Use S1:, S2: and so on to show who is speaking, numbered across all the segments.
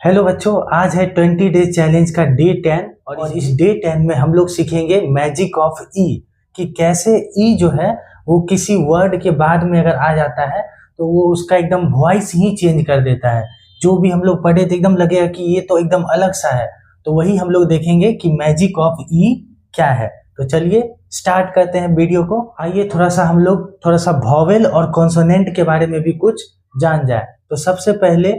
S1: Hello बच्चों, आज है 20 डेज चैलेंज का डे 10 और इस डे 10 में हम लोग सीखेंगे मैजिक ऑफ ई कि कैसे ई जो है वो किसी वर्ड के बाद में अगर आ जाता है तो वो उसका एकदम वॉइस ही चेंज कर देता है। जो भी हम लोग पढ़े तो एकदम लगेगा कि ये तो एकदम अलग सा है। तो वही हम लोग देखेंगे कि मैजिक ऑफ ई क्या है। तो चलिए स्टार्ट करते हैं वीडियो को। आइए थोड़ा सा वॉवेल और कॉन्सोनेंट के बारे में भी कुछ जान जाए। तो सबसे पहले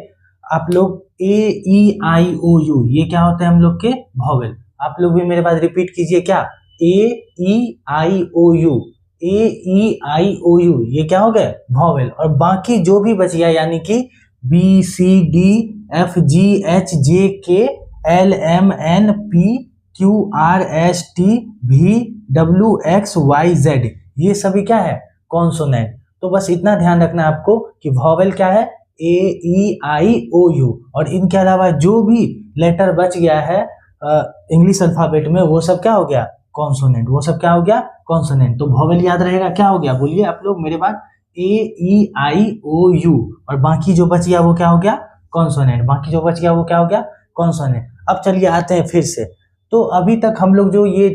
S1: आप लोग ए ई आई ओ यू, ये क्या होते हैं हम लोग के वॉवेल। आप लोग भी मेरे पास रिपीट कीजिए, क्या ए ई आई ओ you, A E I O you, ये क्या हो गए वॉवेल। और बाकी जो भी बच गया यानी कि B C D F G H J K L M N P Q R S T V W X Y Z, ये सभी क्या है कॉन्सोनेंट। तो बस इतना ध्यान रखना है आपको कि वॉवेल क्या है ए ई आई ओ यू, और इनके अलावा जो भी लेटर बच गया है इंग्लिश अल्फाबेट में वो सब क्या हो गया कॉन्सोनेंट, वो सब क्या हो गया कॉन्सोनेंट। तो वॉवेल याद रहेगा क्या हो गया, बोलिए आप लोग मेरे बाद, ए ई आई ओ यू, और बाकी जो बच गया वो क्या हो गया कॉन्सोनेंट, बाकी जो बच गया वो क्या हो गया कॉन्सोनेंट। अब चलिए आते हैं फिर से। तो अभी तक हम लोग जो ये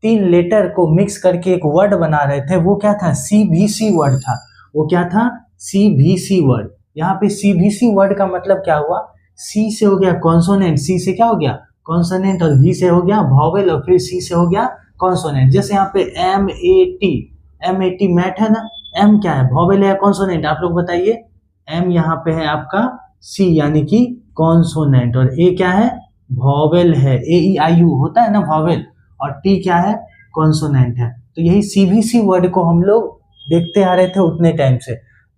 S1: तीन लेटर को मिक्स करके एक वर्ड बना रहे थे वो क्या था, CVC वर्ड था। वो क्या था CVC वर्ड। यहाँ पे CVC वर्ड का मतलब क्या हुआ, C से हो गया कॉन्सोनेंट, C से क्या हो गया कॉन्सोनेंट, और V से हो गया वॉवेल, और फिर C से हो गया कॉन्सोनेंट। जैसे यहाँ पे M-A-T मैट है ना, M क्या है वॉवेल है या कॉन्सोनेंट, आप लोग बताइए। M यहाँ पे है आपका C यानी कि कॉन्सोनेंट, और A क्या है वॉवेल है, A-E-I-U होता है ना वॉवेल, और T क्या है कॉन्सोनेंट है। तो यही CVC वर्ड को हम लोग देखते आ रहे थे उतने टाइम से।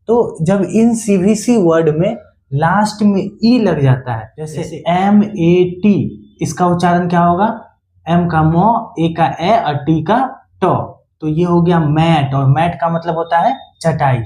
S1: तो जब इन CVC वर्ड में लास्ट में ई लग जाता है, जैसे M-A-T, इसका उच्चारण क्या होगा, M का मो, A का ए और T का टो, तो ये हो गया मैट, और मैट का मतलब होता है चटाई।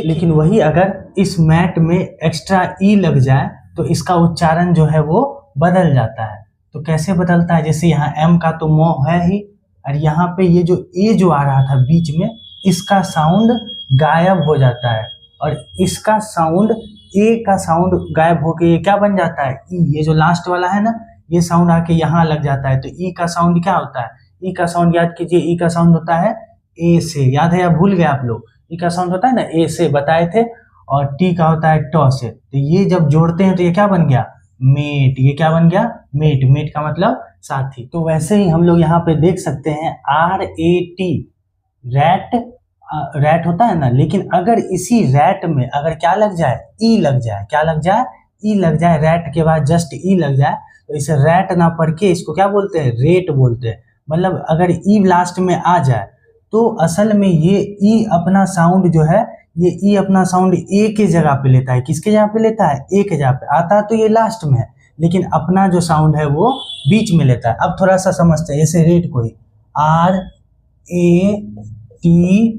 S1: लेकिन वही अगर इस मैट में एक्स्ट्रा ई लग जाए तो इसका उच्चारण जो है वो बदल जाता है। तो कैसे बदलता है, जैसे यहाँ M का तो मो है ही, और यहाँ पे ये जो ए जो आ रहा था बीच में, इसका साउंड गायब हो जाता है, और इसका साउंड, ए का साउंड गायब होके ये क्या बन जाता है ई। ये जो लास्ट वाला है ना, ये साउंड आके यहाँ लग जाता है, तो ई का साउंड क्या होता है, ई का साउंड याद कीजिए, ई का साउंड होता है ए से, याद है या भूल गए आप लोग। ई का साउंड होता है ना ए से, बताए थे, और टी का होता है टॉ से। तो ये जब जोड़ते हैं तो ये क्या बन गया मेट, ये क्या बन गया मेट, मेट का मतलब साथी। तो वैसे ही हम लोग यहाँ पे देख सकते हैं RAT, रैट, रैट होता है ना, लेकिन अगर इसी रैट में अगर क्या लग जाए ई लग जाए, क्या लग जाए ई लग जाए, रैट के बाद जस्ट ई लग जाए, तो इसे रैट ना पढ़ के इसको क्या बोलते हैं रेट बोलते हैं। मतलब अगर ई लास्ट में आ जाए तो असल में ये ई अपना साउंड जो है, ये ई अपना साउंड ए के जगह पे लेता है। किसके जगह पे लेता है, ए के जगह पे आता है, तो ये लास्ट में है, लेकिन अपना जो साउंड है वो बीच में लेता है। अब थोड़ा सा समझते हैं, जैसे रेट को ही RATE।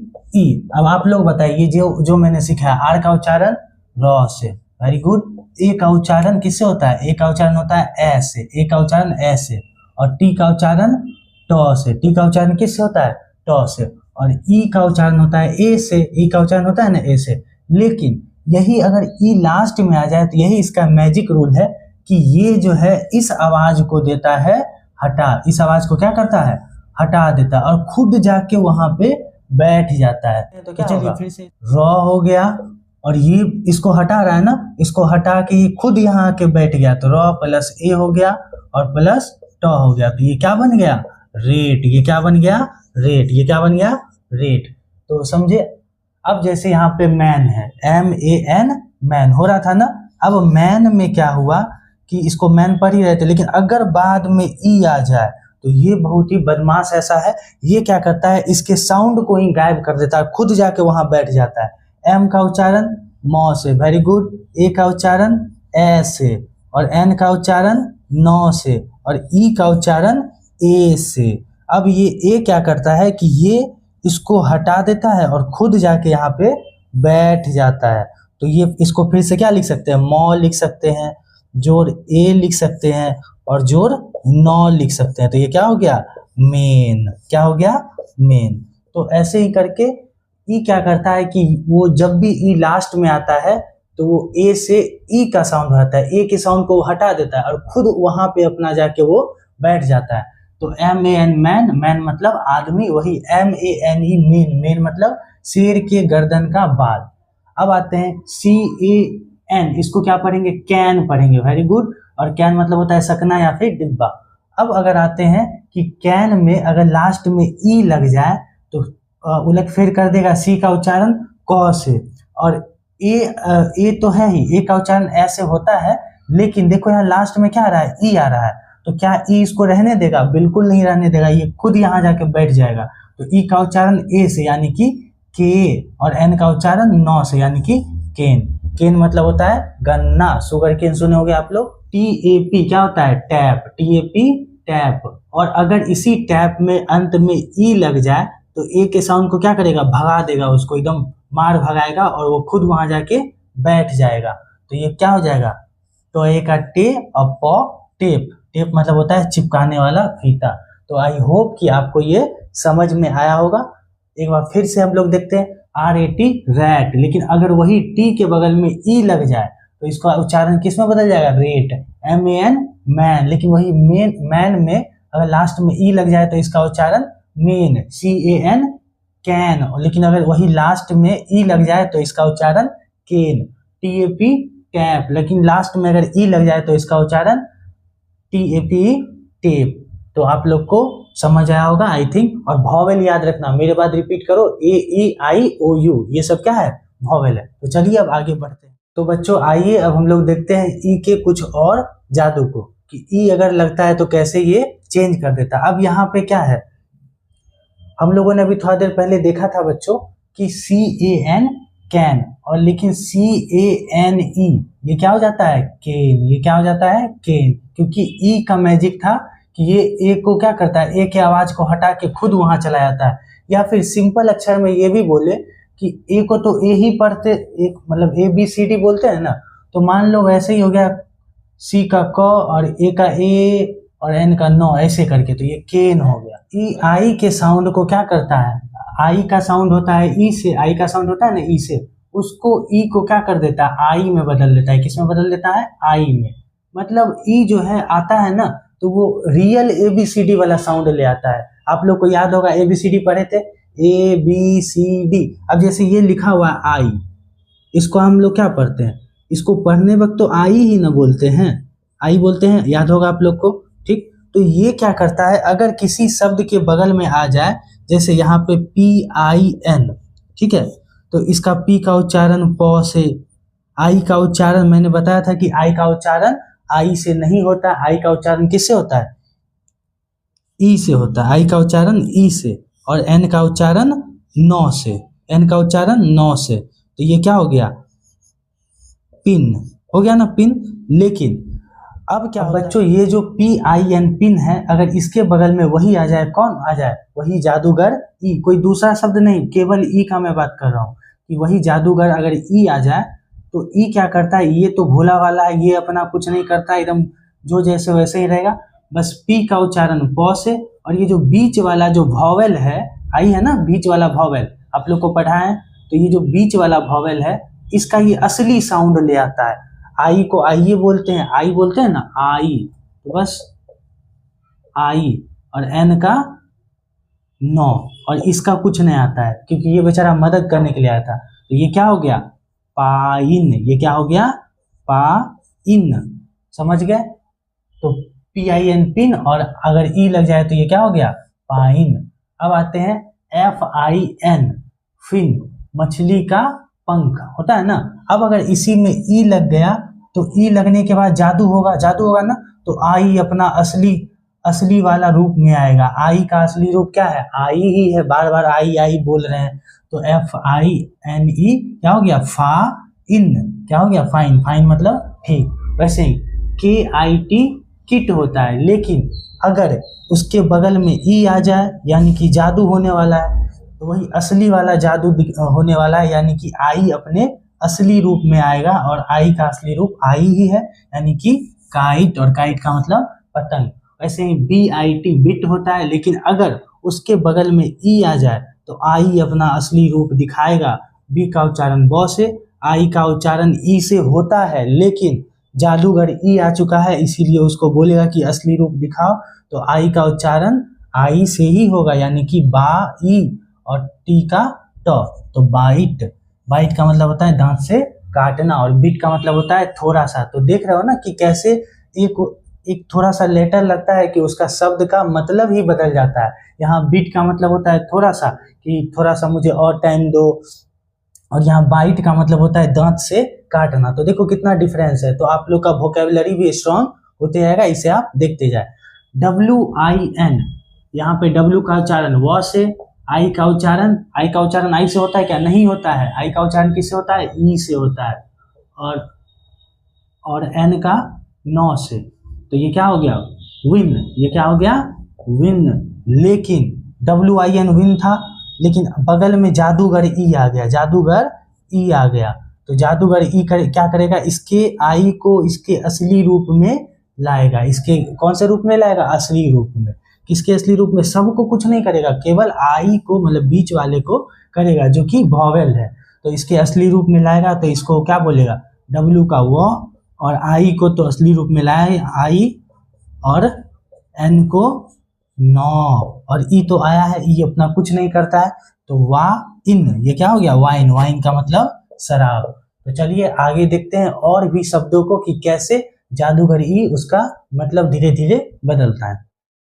S1: अब आप लोग बताइए, जो मैंने सिखाया, आर का उच्चारण र से, वेरी गुड। ए का उच्चारण किससे होता है, ए का उच्चारण होता है ए से, ए का उच्चारण ए से, और टी का उच्चारण ट से, टी का उच्चारण किससे होता है ट से, और ई का उच्चारण होता है ए से, ई का उच्चारण होता है ना ए से। लेकिन यही अगर ई लास्ट में आ जाए तो यही इसका मैजिक रूल है कि ये जो है इस आवाज को देता है हटा, इस आवाज को क्या करता है हटा देता है, और खुद जाके वहां पे बैठ जाता है। तो क्या चलिए फिर से र हो गया, और ये इसको हटा रहा है ना, इसको हटा के ये खुद यहाँ आके बैठ गया, तो र प्लस ए हो गया और प्लस ट हो गया, तो ये क्या बन गया रेट, ये क्या बन गया रेट, ये क्या बन गया रेट। तो समझे। अब जैसे यहाँ पे मैन है, MAN, मैन हो रहा था ना, अब मैन में क्या हुआ कि इसको मैन पढ़ ही रहे थे, लेकिन अगर बाद में ई आ जाए तो ये बहुत ही बदमाश ऐसा है, ये क्या करता है इसके साउंड को ही गायब कर देता है, खुद जाके वहां बैठ जाता है। एम का उच्चारण मौ से, वेरी गुड, ए का उच्चारण ए से, और एन का उच्चारण नौ से, और ई का उच्चारण ए से। अब ये ए क्या करता है कि ये इसको हटा देता है और खुद जाके यहाँ पे बैठ जाता है। तो ये इसको फिर से क्या लिख सकते हैं, मौ लिख सकते हैं, जोड़ ए लिख सकते हैं, और जोड़ 9 लिख सकते हैं, तो ये क्या हो गया मेन, क्या हो गया मेन। तो ऐसे ही करके ई क्या करता है कि वो जब भी ई लास्ट में आता है तो तो वो ए से ई का साउंड होता है, ए के साउंड को हटा देता है और खुद वहां पे अपना जाके वो बैठ जाता है। तो M A N man, man मतलब आदमी, वही M A N E mane, mane मतलब शेर के गर्दन का बाल। अब आते हैं सी ए एन, इसको क्या पढ़ेंगे, कैन पढ़ेंगे, वेरी गुड। और कैन मतलब होता है सकना या फिर डिब्बा। अब अगर आते हैं कि कैन में अगर लास्ट में ई लग जाए तो उलट फेर कर देगा सी का उच्चारण क से, और ए तो है ही, ए का उच्चारण ऐसे होता है, लेकिन देखो यहाँ लास्ट में क्या आ रहा है, ई आ रहा है, तो क्या ई इसको रहने देगा, बिल्कुल नहीं रहने देगा, ये खुद यहाँ जाके बैठ जाएगा। तो ई का उच्चारण ए से यानी कि के, और एन का उच्चारण नौ से यानी कि केन। केन मतलब होता है गन्ना, शुगर केन सुने होंगे आप लोग। टी ए पी क्या होता है, tap, T A P tap. और अगर इसी टैप में अंत में ई लग जाए तो ए के साउंड को क्या करेगा, भगा देगा, उसको एकदम मार भगाएगा और वो खुद वहां जाके बैठ जाएगा। तो ये क्या हो जाएगा, तो ए का टे और प टेप, टेप मतलब होता है चिपकाने वाला फीता। तो आई होप कि आपको ये समझ में आया होगा। एक बार फिर से हम लोग देखते हैं, आर ए टी रैट, लेकिन अगर वही टी के बगल में ई लग जाए तो इसका उच्चारण किस में बदल जाएगा, rate, M A N man, लेकिन वही मेन मैन में अगर लास्ट में ई लग जाए तो इसका उच्चारण mane, C A N can, लेकिन अगर वही लास्ट में ई लग जाए तो इसका उच्चारण केन, टी ए पी टैप, लेकिन लास्ट में अगर ई लग जाए तो इसका उच्चारण टी ए पी टेप। तो आप लोग को समझ आया होगा आई थिंक। और वॉवेल याद रखना, मेरे बाद रिपीट करो, ए ई आई ओ यू, ये सब क्या है, वॉवेल है। तो चलिए अब आगे बढ़ते हैं। तो बच्चों आइए अब हम लोग देखते हैं ई के कुछ और जादू को, कि ई अगर लगता है तो कैसे ये चेंज कर देता है। अब यहाँ पे क्या है, हम लोगों ने अभी थोड़ा देर पहले देखा था बच्चों कि सी ए एन कैन, और लेकिन सी ए एन ई ये क्या हो जाता है, केन, ये क्या हो जाता है, केन, क्योंकि ई का मैजिक था कि ये ए को क्या करता है, ए के आवाज को हटा के खुद वहां चला जाता है। या फिर सिंपल अक्षर में ये भी बोले कि ए को तो ए ही पढ़ते, एक मतलब ए बी सी डी बोलते हैं ना, तो मान लो वैसे ही हो गया, सी का क और ए का ए और एन का नो, ऐसे करके, तो ये केन हो गया। ई आई के साउंड को क्या करता है, आई का साउंड होता है ई से, आई का साउंड होता है ना ई से, उसको ई को क्या कर देता है, आई में बदल देता है। किस में बदल देता है, आई में। मतलब ई जो है आता है ना, तो वो real A B C D वाला साउंड ले आता है। आप लोग को याद होगा ए बी सी डी पढ़े थे, ए बी सी डी। अब जैसे ये लिखा हुआ है आई, इसको हम लोग क्या पढ़ते हैं, इसको पढ़ने वक्त तो आई ही ना बोलते हैं, आई बोलते हैं, याद होगा आप लोग को, ठीक। तो ये क्या करता है, अगर किसी शब्द के बगल में आ जाए, जैसे यहाँ पे पी आई एन, ठीक है, तो इसका पी का उच्चारण प से, आई का उच्चारण मैंने बताया था कि आई का उच्चारण आई से नहीं होता, आई का उच्चारण किससे होता है, ई से होता है, आई का उच्चारण ई से, और एन का उच्चारण नौ से, एन का उच्चारण नौ से। तो ये क्या हो गया, पिन हो गया ना, पिन। लेकिन अब क्या बच्चों, ये जो पी आई एन पिन है, अगर इसके बगल में वही आ जाए, कौन आ जाए, वही जादूगर ई, कोई दूसरा शब्द नहीं, केवल ई का मैं बात कर रहा हूँ, कि वही जादूगर अगर ई आ जाए तो ई क्या करता है, ये तो भोला वाला है, ये अपना कुछ नहीं करता, एकदम जो जैसे वैसे ही रहेगा, बस पी का उच्चारण प से, और ये जो बीच वाला जो वॉवेल है, आई है ना बीच वाला वॉवेल, आप लोग को पढ़ा है, तो ये जो बीच वाला वॉवेल है, इसका ये असली साउंड ले आता है। आई को आइए बोलते हैं, आई बोलते हैं ना, आई, तो बस आई, और एन का नो, और इसका कुछ नहीं आता है, क्योंकि ये बेचारा मदद करने के लिए आया था। तो ये क्या हो गया, पाइन, ये क्या हो गया, पाइन, समझ गए। तो पी आई एन पिन, और अगर ई लग जाए तो ये क्या हो गया, पाइन। अब आते हैं एफ आई एन फिन, मछली का पंख होता है ना। अब अगर इसी में ई लग गया तो ई लगने के बाद जादू होगा, जादू होगा ना, तो आई अपना असली वाला रूप में आएगा। आई का असली रूप क्या है, आई ही है, बार बार आई आई बोल रहे हैं, तो एफ आई एन ई क्या हो गया, फा इन, क्या हो गया, फाइन, फाइन मतलब ठीक। वैसे ही के आई टी किट होता है, लेकिन अगर उसके बगल में ई आ जाए यानी कि जादू होने वाला है, तो वही असली वाला जादू होने वाला है, यानी कि आई अपने असली रूप में आएगा, और आई का असली रूप आई ही है, यानी कि काइट, और काइट का मतलब पतंग। वैसे ही बी आई टी बिट होता है, लेकिन अगर उसके बगल में ई आ जाए तो आई अपना असली रूप दिखाएगा, बी का उच्चारण ब से, आई का उच्चारण ई से होता है, लेकिन जादूगर ई आ चुका है इसीलिए उसको बोलेगा कि असली रूप दिखाओ। तो आई का उच्चारण आई से ही होगा, यानी कि बा ई और टी का ट, तो बाइट। बाइट का मतलब होता है दांत से काटना, और बिट का मतलब होता है थोड़ा सा। तो देख रहे हो ना कि कैसे एक थोड़ा सा लेटर लगता है कि उसका शब्द का मतलब ही बदल जाता है। यहाँ बिट का मतलब होता है थोड़ा सा, कि थोड़ा सा मुझे और टाइम दो, और यहाँ बाइट का मतलब होता है दांत से काटना। तो देखो कितना डिफरेंस है। तो आप लोग का वोकेबुलरी भी स्ट्रांग होते जाएगा, इसे आप देखते जाए। WIN, यहाँ पे W का उच्चारण व से, आई का उच्चारण आई से होता है क्या? नहीं होता है। आई का उच्चारण किससे होता है? ई से होता है। और एन का नौ से। तो ये क्या हो गया? विन। ये क्या हो गया? विन। लेकिन WIN विन था, लेकिन बगल में जादूगर ई आ गया, जादूगर ई आ गया। तो जादूगर ई क्या करेगा? इसके आई को इसके असली रूप में लाएगा। इसके कौन से रूप में लाएगा? असली रूप में। किसके असली रूप में? सबको कुछ नहीं करेगा, केवल आई को, मतलब बीच वाले को करेगा, जो कि वॉवेल है। तो इसके असली रूप में लाएगा, तो इसको क्या बोलेगा? W का वो, और आई को तो असली रूप में लाया आई, और एन को नौ, और ई तो आया है, ई अपना कुछ नहीं करता है, तो वा इन। ये क्या हो गया? वाइन। वाइन का मतलब शराब। तो चलिए आगे देखते हैं और भी शब्दों को कि कैसे जादूगर ई उसका मतलब धीरे धीरे बदलता है।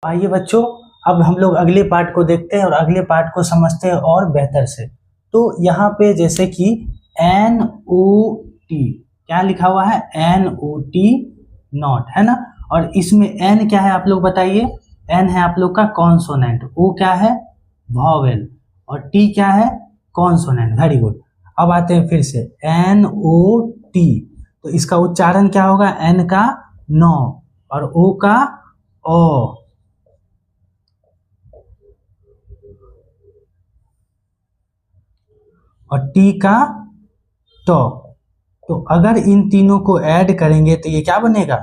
S1: आइए बच्चों, अब हम लोग अगले पार्ट को देखते हैं और अगले पार्ट को समझते हैं और बेहतर से। तो यहाँ पे जैसे कि NOT, क्या लिखा हुआ है? NOT नॉट, है ना। और इसमें N क्या है आप लोग बताइए? N है आप लोग का कॉन्सोनेंट, O क्या है? वॉवेल, और T क्या है? कॉन्सोनेंट। Very good. अब आते हैं फिर से NOT। तो इसका उच्चारण क्या होगा? N का नौ, और O का ओ, और टी का टो। तो अगर इन तीनों को ऐड करेंगे तो ये क्या बनेगा?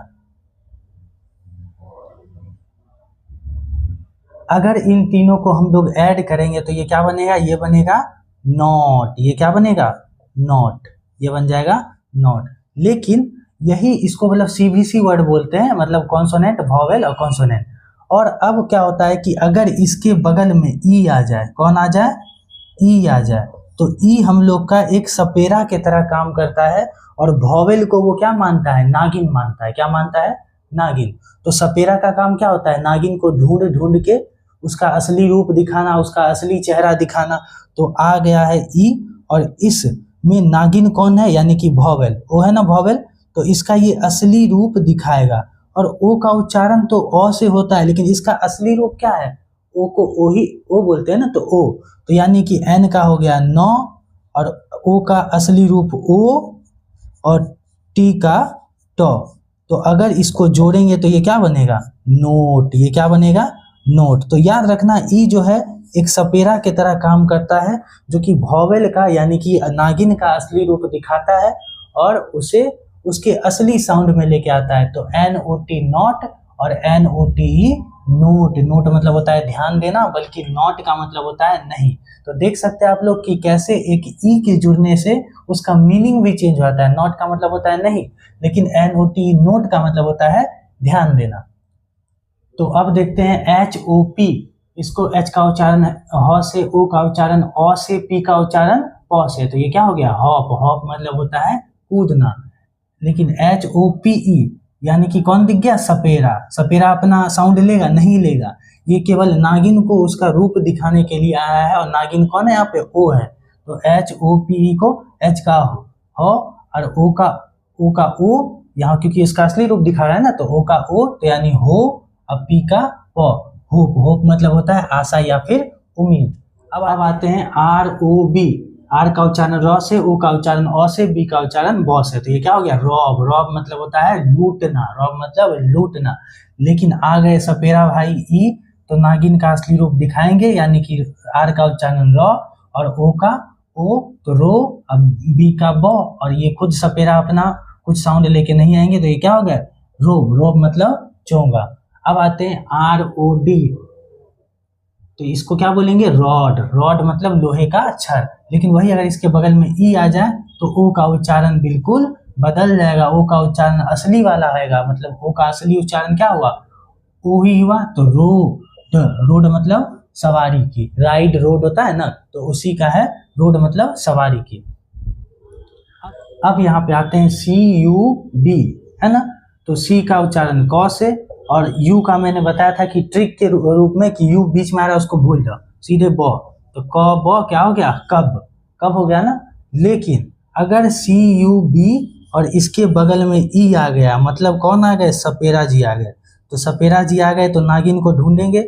S1: अगर इन तीनों को हम लोग ऐड करेंगे तो ये क्या बनेगा? ये बनेगा नॉट। ये क्या बनेगा? नॉट। ये बन जाएगा नॉट। लेकिन यही इसको मतलब CVC वर्ड बोलते हैं, मतलब कॉन्सोनेंट, वॉवेल और कॉन्सोनेंट। और अब क्या होता है कि अगर इसके बगल में ई आ जाए, कौन आ जाए? ई आ जाए, तो ई हम लोग का एक सपेरा के तरह काम करता है, और वॉवेल को वो क्या मानता है? नागिन मानता है। क्या मानता है? नागिन। तो सपेरा का काम क्या होता है? नागिन को ढूंढ ढूंढ के उसका असली रूप दिखाना, उसका असली चेहरा दिखाना। तो आ गया है ई, और इस में नागिन कौन है? यानी कि वॉवेल, वो है ना वॉवेल। तो इसका ये असली रूप दिखाएगा। और ओ का उच्चारण तो ओ से होता है, लेकिन इसका असली रूप क्या है? ओ को ओ ही ओ बोलते हैं ना, तो ओ। तो यानी कि एन का हो गया नौ, और ओ का असली रूप ओ, और टी का टो। तो अगर इसको जोड़ेंगे तो ये क्या बनेगा? नोट। ये क्या बनेगा? नोट। तो याद रखना, ई जो है एक सपेरा के तरह काम करता है, जो कि वॉवेल का यानी कि नागिन का असली रूप दिखाता है, और उसे उसके असली साउंड में लेके आता है। तो NOT नॉट, और NOTE नोट। नोट मतलब होता है ध्यान देना, बल्कि नॉट का मतलब होता है नहीं। तो देख सकते हैं आप लोग कि कैसे एक ई के जुड़ने से उसका मीनिंग भी चेंज होता है। नॉट का मतलब होता है नहीं, लेकिन NOT नोट का मतलब होता है ध्यान देना। तो अब देखते हैं HOP। इसको H का उच्चारण ह से, O का उच्चारण ओ से, P का उच्चारण प से। तो ये क्या हो गया? हॉप। हॉप मतलब होता है कूदना। लेकिन HOPE यानी कि कौन दिख गया? सपेरा। सपेरा अपना साउंड लेगा? नहीं लेगा। ये केवल नागिन को उसका रूप दिखाने के लिए आया है, और नागिन कौन है यहाँ पे? ओ है। तो HOPE को H का हो, और O का ओ, यहाँ क्योंकि इसका असली रूप दिखा रहा है ना, तो O का ओ, तो यानी हो, अब P का प, होप। होप मतलब होता है आशा या फिर उम्मीद। अब आते हैं ROB। आर का उच्चारण र से, ओ का उच्चारण ओ से, बी का उच्चारण ब से। तो ये क्या हो गया? रॉब। रॉब मतलब होता है लूटना। रॉब मतलब लूटना। लेकिन आ गए सपेरा भाई ई, तो नागिन का असली रूप दिखाएंगे, यानी कि आर का उच्चारण र, और ओ का ओ, तो रो, अब बी का ब, और ये खुद सपेरा अपना कुछ साउंड लेके नहीं आएंगे, तो ये क्या हो गया? रोब। रोब मतलब चोंगा। अब आते हैं ROD। तो इसको क्या बोलेंगे? रॉड। रॉड मतलब लोहे का छड़। लेकिन वही अगर इसके बगल में ई आ जाए तो ओ का उच्चारण बिल्कुल बदल जाएगा, ओ का उच्चारण असली वाला आएगा। मतलब ओ का असली उच्चारण क्या हुआ, ओ ही हुआ। तो रोड, रोड मतलब सवारी की, राइड रोड होता है ना, तो उसी का है रोड मतलब सवारी की। अब यहाँ पे आते हैं CUB, है ना, तो सी का उच्चारण क से, और यू का मैंने बताया था कि ट्रिक के रूप में कि यू बीच में आ रहा है उसको भूल जाओ, सीधे ब, तो क ब क्या हो गया, कब, कब हो गया ना। लेकिन अगर CUB और इसके बगल में ई आ गया, मतलब कौन आ गए, सपेरा जी आ गए। तो सपेरा जी आ गए तो नागिन को ढूंढेंगे,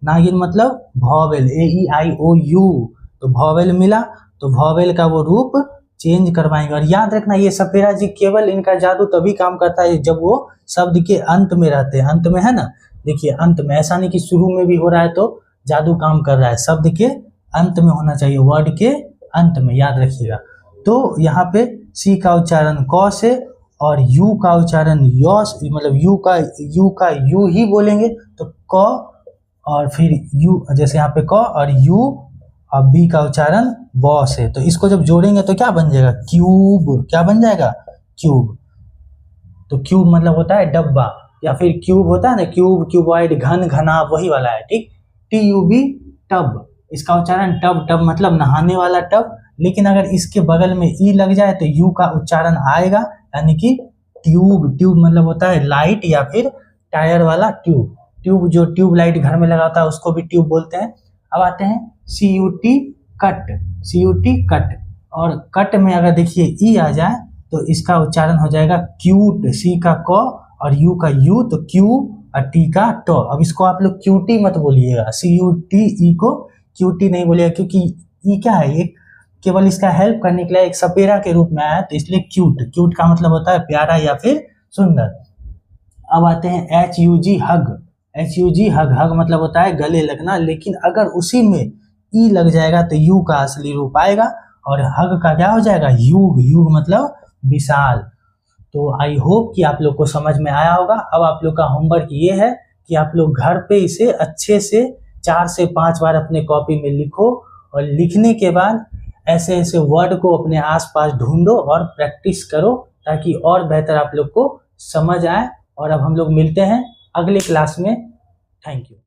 S1: नागिन मतलब भॉवेल, AEIOU, तो भॉवेल मिला, तो भॉवेल का वो रूप चेंज करवाएंगे। और याद रखना ये सपेरा जी केवल इनका जादू तभी काम करता है जब वो शब्द के अंत में रहते हैं, अंत में, है ना। देखिए अंत में, ऐसा नहीं कि शुरू में भी हो रहा है तो जादू काम कर रहा है, शब्द के अंत में होना चाहिए, वर्ड के अंत में, याद रखिएगा। तो यहाँ पे सी का उच्चारण क से और यू का उच्चारण य, मतलब यू का यू ही बोलेंगे, तो क और फिर यू, जैसे यहाँ पे क और यू और बी का उच्चारण ब से, तो इसको जब जोड़ेंगे तो क्या बन जाएगा, क्यूब, क्या बन जाएगा, क्यूब। तो क्यूब मतलब होता है डब्बा, या फिर क्यूब होता है ना, क्यूब, क्यूबॉइड, घन, घना, वही वाला है, ठीक। TUB टब, इसका उच्चारण टब, टब मतलब नहाने वाला टब। लेकिन अगर इसके बगल में ई लग जाए तो यू का उच्चारण आएगा, यानी कि ट्यूब, ट्यूब मतलब होता है लाइट या फिर टायर वाला ट्यूब, ट्यूब जो ट्यूब लाइट घर में लगाता है उसको भी ट्यूब बोलते हैं। अब आते हैं CUT कट, CUT कट, और कट में अगर देखिए ई आ जाए तो इसका उच्चारण हो जाएगा क्यूट, सी का क और यू का यू, तो क्यू और टी का ट। अब इसको आप लोग क्यूटी मत बोलिएगा, CUTE को क्यूटी नहीं बोलिएगा, क्योंकि ई क्या है, एक केवल इसका हेल्प करने के लिए एक सपेरा के रूप में आया, तो इसलिए क्यूट, क्यूट का मतलब होता है प्यारा या फिर सुंदर। अब आते हैं HUG हग, HUG हग, हग मतलब होता है गले लगना, लेकिन अगर उसी में ई लग जाएगा तो यू का असली रूप आएगा और हग का क्या हो जाएगा, युग, युग मतलब विशाल। तो आई होप कि आप लोग को समझ में आया होगा। अब आप लोग का होमवर्क ये है कि आप लोग घर पे इसे अच्छे से 4 से 5 बार अपने कॉपी में लिखो, और लिखने के बाद ऐसे ऐसे वर्ड को अपने आसपास ढूंढो और प्रैक्टिस करो, ताकि और बेहतर आप लोग को समझ आए। और अब हम लोग मिलते हैं अगले क्लास में। Thank you.